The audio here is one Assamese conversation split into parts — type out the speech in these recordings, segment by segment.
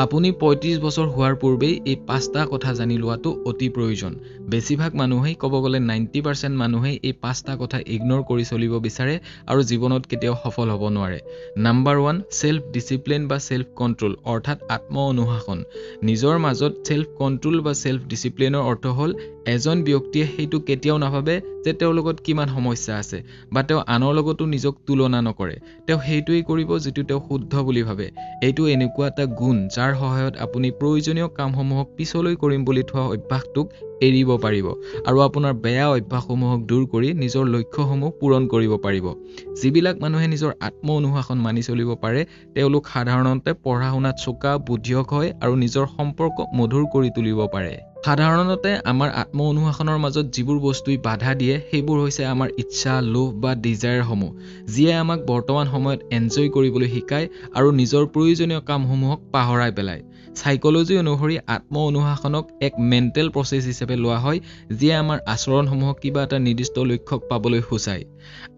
আপুনি ৩৫ বছৰ হোৱাৰ পূৰ্বেই এই ৫টা কথা জানি লোৱাটো অতি প্ৰয়োজন। বেছিভাগ মানুহেই ক'ব গ'লে 90% মানুহেই এই ৫টা কথা ইগনোৰ কৰি চলিব বিচাৰে আৰু জীৱনত কেতিয়াও সফল হ'ব নোৱাৰে। নাম্বাৰ 1 সেলফ ডিসিপ্লিন বা সেলফ কন্ট্ৰোল অৰ্থাৎ আত্ম অনুশাসন। নিজৰ মাজত সেলফ কন্ট্ৰোল বা সেলফ ডিসিপ্লিনৰ অৰ্থ হ'ল এজন ব্যক্তিয়ে সেইটো কেতিয়াও নাভাবে যে তেওঁৰ লগত কিমান সমস্যা আছে বা তেওঁ আনৰ লগতো নিজক তুলনা নকৰে। তেওঁ সেইটোৱেই কৰিব যিটো তেওঁ শুদ্ধ বুলি ভাবে। এইটো এনেকুৱা এটা গুণ যাৰ সহায়ত আপুনি প্ৰয়োজনীয় কামসমূহক পিছলৈ কৰিম বুলি থোৱা অভ্যাসটোক এৰিব পাৰিব আৰু আপোনাৰ বেয়া অভ্যাসসমূহক দূৰ কৰি নিজৰ লক্ষ্যসমূহ পূৰণ কৰিব পাৰিব। যিবিলাক মানুহে নিজৰ আত্ম অনুশাসন মানি চলিব পাৰে তেওঁলোক সাধাৰণতে পঢ়া শুনাত চোকা, বুদ্ধিয়ক হয় আৰু নিজৰ সম্পৰ্ক মধুৰ কৰি তুলিব পাৰে। সাধাৰণতে আমাৰ আত্ম অনুশাসনৰ মাজত যিবোৰ বস্তুই বাধা দিয়ে সেইবোৰ হৈছে আমাৰ ইচ্ছা, লোভ বা ডিজায়াৰসমূহ, যিয়ে আমাক বৰ্তমান সময়ত এনজয় কৰিবলৈ শিকায় আৰু নিজৰ প্ৰয়োজনীয় কামসমূহক পাহৰাই পেলায়। সাইকোলজি অনুসৰি আত্ম অনুশাসনক এক মেণ্টেল প্ৰচেছ হিচাপে লোৱা হয় যিয়ে আমাৰ আচৰণসমূহক কিবা এটা নিৰ্দিষ্ট লক্ষ্যক পাবলৈ সূচায়।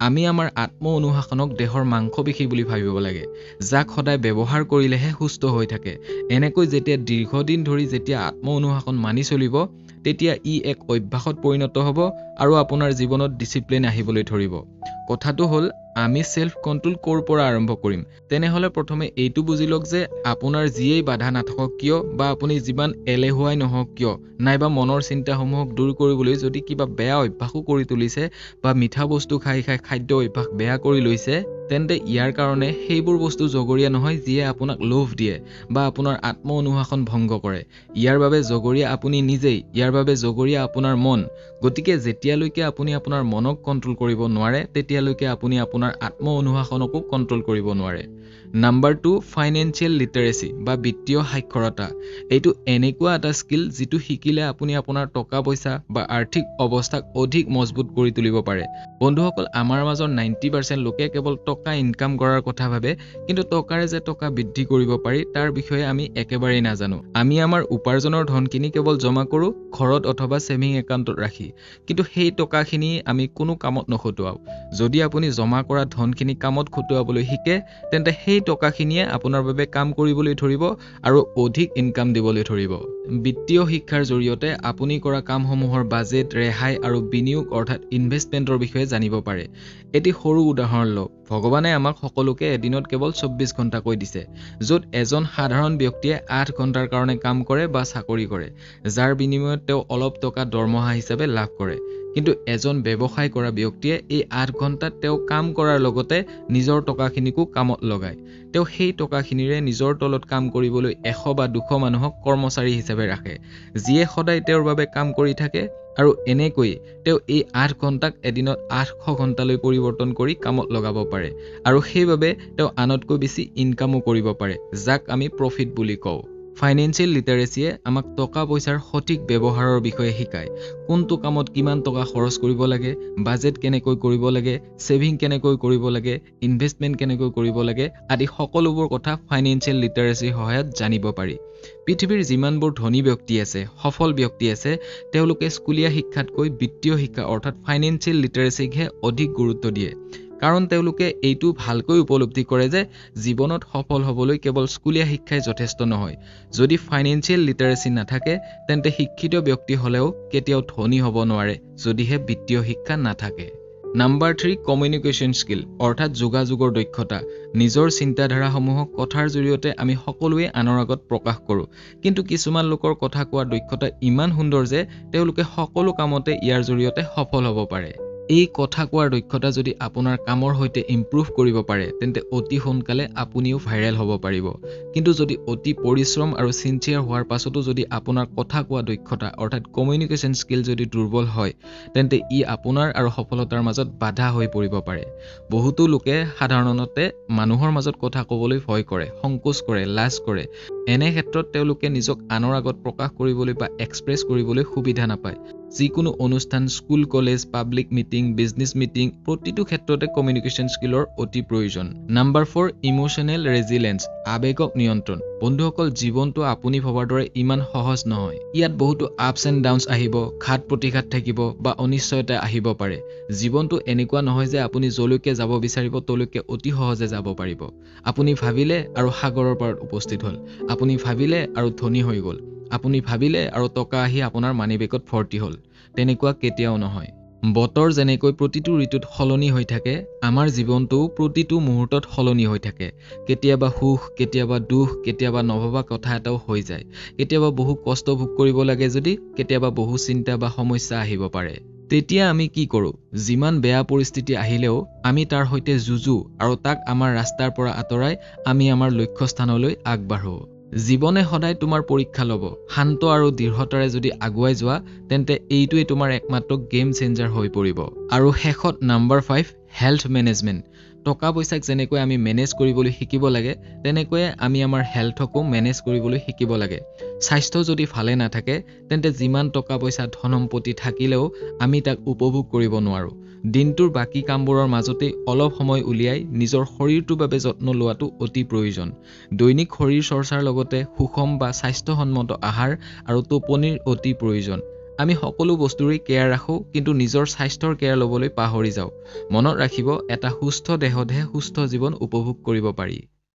আমি আমাৰ আত্ম অনুশাসনক দেহৰ মাংসপেশী বুলি ভাবিব লাগে, যাক সদায় ব্যৱহাৰ কৰিলেহে সুস্থ হৈ থাকে। এনেকৈ যেতিয়া দীৰ্ঘদিন ধৰি যেতিয়া আত্ম অনুশাসন মানি চলিব তেতিয়া ই এক অভ্যাসত পৰিণত হ'ব আৰু আপোনাৰ জীৱনত ডিসিপ্লিন আহিবলৈ ধৰিব। কথাটো হ'ল আমি সেলফ কন্ট্ৰোল ক'ৰ পৰা আৰম্ভ কৰিম? তেনেহলে প্ৰথমে এইটো বুজি লওক যে আপোনাৰ যিয়েই বাধা নাথাকক কিয় বা আপুনি যিমান এলেহুৱাই নহওক কিয় নাইবা মনৰ চিন্তাসমূহক দূৰ কৰিবলৈ যদি কিবা বেয়া অভ্যাসো কৰি তুলিছে বা মিঠা বস্তু খাই খাদ্য অভ্যাস বেয়া কৰি লৈছে তেন্তে ইয়াৰ কাৰণে সেইবোৰ বস্তু জগৰীয়া নহয় যিয়ে আপোনাক লোভ দিয়ে বা আপোনাৰ আত্ম অনুশাসন ভংগ কৰে। ইয়াৰ বাবে জগৰীয়া আপুনি নিজেই, ইয়াৰ বাবে জগৰীয়া আপোনাৰ মন। গতিকে যেতিয়ালৈকে আপুনি আপোনাৰ মনক কন্ট্ৰোল কৰিব নোৱাৰে তেতিয়ালৈকে আপুনি আপোনাৰ আত্ম অনুশাসনকো কন্ট্ৰোল কৰিব নোৱাৰে। নাম্বাৰ 2 ফাইনেন্সিয়েল লিটাৰেসি বা বিত্তীয় সাক্ষৰতা। এইটো এনেকুৱা এটা স্কিল যিটো শিকিলে আপুনি আপোনাৰ টকা পইচা বা আৰ্থিক অৱস্থাক অধিক মজবুত কৰি তুলিব পাৰে। বন্ধুসকল, আমাৰ মাজৰ 90% লোকে কেৱল টকা ইনকাম কৰাৰ কথা ভাবে, কিন্তু টকাৰে যে টকা বৃদ্ধি কৰিব পাৰি তাৰ বিষয়ে আমি একেবাৰেই নাজানো। আমি আমাৰ উপাৰ্জনৰ ধনখিনি কেৱল জমা কৰো ঘৰত অথবা সেভিং একাউণ্টত ৰাখি, কিন্তু সেই টকাখিনি আমি কোনো কামত নখটুৱাও। যদি আপুনি জমা কৰা ধনখিনি কামত খটুৱাবলৈ শিকে তেন্তে সেই টকাখিনিয়ে আপোনাৰ বাবে কাম কৰিবলৈ ধৰিব আৰু অধিক ইনকাম দিবলৈ ধৰিব। বিত্তীয় শিক্ষাৰ জৰিয়তে আপুনি কৰা কামসমূহৰ বাজেট, ৰেহাই আৰু বিনিয়োগ অৰ্থাৎ ইনভেষ্টমেণ্টৰ বিষয়ে জানিব পাৰে। এটি সৰু উদাহৰণ লওক। ভগৱানে আমাক সকলোকে এদিনত কেৱল 24 ঘণ্টাকৈ দিছে, য'ত এজন সাধাৰণ ব্যক্তিয়ে 8 ঘণ্টাৰ কাৰণে কাম কৰে বা চাকৰি কৰে, যাৰ বিনিময়ত তেওঁ অলপ টকা দৰমহা হিচাপে লাভ কৰে। কিন্তু এজন ব্যৱসায় কৰা ব্যক্তিয়ে এই 8 ঘণ্টাত তেওঁ কাম কৰাৰ লগতে নিজৰ টকাখিনিকো কামত লগায়। তেওঁ সেই টকাখিনিৰে নিজৰ তলত কাম কৰিবলৈ 100 বা 200 মানুহক কৰ্মচাৰী হিচাপে ৰাখে, যিয়ে সদায় তেওঁৰ বাবে কাম কৰি থাকে আৰু এনেকৈয়ে তেওঁ এই 8 ঘণ্টাক এদিনত 800 ঘণ্টালৈ পৰিৱৰ্তন কৰি কামত লগাব পাৰে আৰু সেইবাবে তেওঁ আনতকৈ বেছি ইনকামো কৰিব পাৰে, যাক আমি প্ৰফিট বুলি কওঁ। ফাইনেন্সিয়েল লিটাৰেচিয়ে আমাক টকা পইচাৰ সঠিক ব্যৱহাৰৰ বিষয়ে শিকায়। কোনটো কামত কিমান টকা খৰচ কৰিব লাগে, বাজেট কেনেকৈ কৰিব লাগে, সেভিং কেনেকৈ কৰিব লাগে, ইনভেষ্টমেণ্ট কেনেকৈ কৰিব লাগে আদি সকলোবোৰ কথা ফাইনেন্সিয়েল লিটাৰেচিৰ সহায়ত জানিব পাৰি। পৃথিৱীৰ যিমানবোৰ ধনী ব্যক্তি আছে, সফল ব্যক্তি আছে, তেওঁলোকে স্কুলীয়া শিক্ষাতকৈ বিত্তীয় শিক্ষা অৰ্থাৎ ফাইনেন্সিয়েল লিটাৰেচিকহে অধিক গুৰুত্ব দিয়ে। কাৰণ তেওঁলোকে এইটো ভালকৈ উপলব্ধি কৰে যে জীৱনত সফল হ'বলৈ কেৱল স্কুলীয়া শিক্ষাই যথেষ্ট নহয়। যদি ফাইনেন্সিয়েল লিটাৰেচি নাথাকে তেন্তে শিক্ষিত ব্যক্তি হ'লেও কেতিয়াও ধনী হ'ব নোৱাৰে যদিহে বিত্তীয় শিক্ষা নাথাকে। নাম্বাৰ 3 কমিউনিকেশ্যন স্কিল অৰ্থাৎ যোগাযোগৰ দক্ষতা। নিজৰ চিন্তাধাৰাসমূহক কথাৰ জৰিয়তে আমি সকলোৱে আনৰ আগত প্ৰকাশ কৰোঁ, কিন্তু কিছুমান লোকৰ কথা কোৱাৰ দক্ষতা ইমান সুন্দৰ যে তেওঁলোকে সকলো কামতে ইয়াৰ জৰিয়তে সফল হ'ব পাৰে। এই কথা কোৱাৰ দক্ষতা যদি আপোনাৰ কামৰ সৈতে ইমপ্ৰুভ কৰিব পাৰে তেন্তে অতি সোনকালে আপুনিও ভাইৰেল হ'ব পাৰিব। কিন্তু যদি অতি পৰিশ্ৰম আৰু সিনচিয়াৰ হোৱাৰ পাছতো যদি আপোনাৰ কথা কোৱা দক্ষতা অৰ্থাৎ কমিউনিকেশ্যন স্কিল যদি দুৰ্বল হয় তেন্তে ই আপোনাৰ আৰু সফলতাৰ মাজত বাধা হৈ পৰিব পাৰে। বহুতো লোকে সাধাৰণতে মানুহৰ মাজত কথা ক'বলৈ ভয় কৰে, সংকোচ কৰে, লাজ কৰে। এনে ক্ষেত্ৰত তেওঁলোকে নিজক আনৰ আগত প্ৰকাশ কৰিবলৈ বা এক্সপ্ৰেছ কৰিবলৈ সুবিধা নাপায়, যিকোনো অনুষ্ঠান, school, college, public meeting, business meeting প্ৰতিটো ক্ষেত্ৰতে কমিউনিকেশ্যন স্কিলৰ অতি প্ৰয়োজন। নাম্বাৰ 4 ইমোশ্যনেল ৰেজিলেঞ্চ, আৱেগক নিয়ন্ত্ৰণ। বন্ধুসকল, জীৱনটো আপুনি ভবাৰ দৰে ইমান সহজ নহয়। ইয়াত বহুতো আপছ এণ্ড ডাউনছ আহিব, ঘাত প্ৰতিঘাত থাকিব বা অনিশ্চয়তা আহিব পাৰে। জীৱনটো এনেকুৱা নহয় যে আপুনি যলৈকে যাব বিচাৰিব তলৈকে অতি সহজে যাব পাৰিব। আপুনি ভাবিলে আৰু সাগৰৰ পাৰত উপস্থিত হ'ল। আপুনি ভাবিলে আৰু ধনী হৈ গ'ল। আপুনি ভাবিলে আৰু টকা আহি আপোনাৰ মানিবেগত ভৰ্তি হ'ল। তেনেকুৱা কেতিয়াও নহয়। বতৰ যেনেকৈ প্ৰতিটো ঋতুত সলনি হৈ থাকে, আমাৰ জীৱনটোও প্ৰতিটো মুহূৰ্তত সলনি হৈ থাকে। কেতিয়াবা সুখ, কেতিয়াবা দুখ, কেতিয়াবা নভবা কথা এটাও হৈ যায়। কেতিয়াবা বহু কষ্ট ভোগ কৰিব লাগে যদি কেতিয়াবা বহু চিন্তা বা সমস্যা আহিব পাৰে। তেতিয়া আমি কি কৰোঁ? যিমান বেয়া পৰিস্থিতি আহিলেও আমি তাৰ সৈতে যুঁজো আৰু তাক আমাৰ ৰাস্তাৰ পৰা আঁতৰাই আমি আমাৰ লক্ষ্যস্থানলৈ আগবাঢ়ো। জীৱনে সদায় তোমাৰ পৰীক্ষা ল'ব। শান্ত আৰু দৃঢ়তাৰে যদি আগুৱাই যোৱা তেন্তে এইটোৱে তোমাৰ একমাত্ৰ গেম চেঞ্জাৰ হৈ পৰিব। আৰু শেষত নাম্বাৰ 5 হেল্থ মেনেজমেণ্ট। টকা পইচাক যেনেকৈ আমি মেনেজ কৰিবলৈ শিকিব লাগে তেনেকৈয়ে আমি আমাৰ হেল্থকো মেনেজ কৰিবলৈ শিকিব লাগে। স্বাস্থ্য যদি ভালে নাথাকে তেন্তে যিমান টকা পইচা ধন সম্পত্তি থাকিলেও আমি তাক উপভোগ কৰিব নোৱাৰোঁ। দিনটোৰ বাকী কামবোৰৰ মাজতেই অলপ সময় উলিয়াই নিজৰ শৰীৰটোৰ বাবে যত্ন লোৱাটো অতি প্ৰয়োজন। দৈনিক শৰীৰ চৰ্চাৰ লগতে সুষম বা স্বাস্থ্যসন্মত আহাৰ আৰু টোপনিৰ অতি প্ৰয়োজন। আমি সকলো বস্তুৰেই কেয়াৰ ৰাখোঁ কিন্তু নিজৰ স্বাস্থ্যৰ কেয়াৰ ল'বলৈ পাহৰি যাওঁ। মনত ৰাখিব, এটা সুস্থ দেহতহে সুস্থ জীৱন উপভোগ কৰিব পাৰি।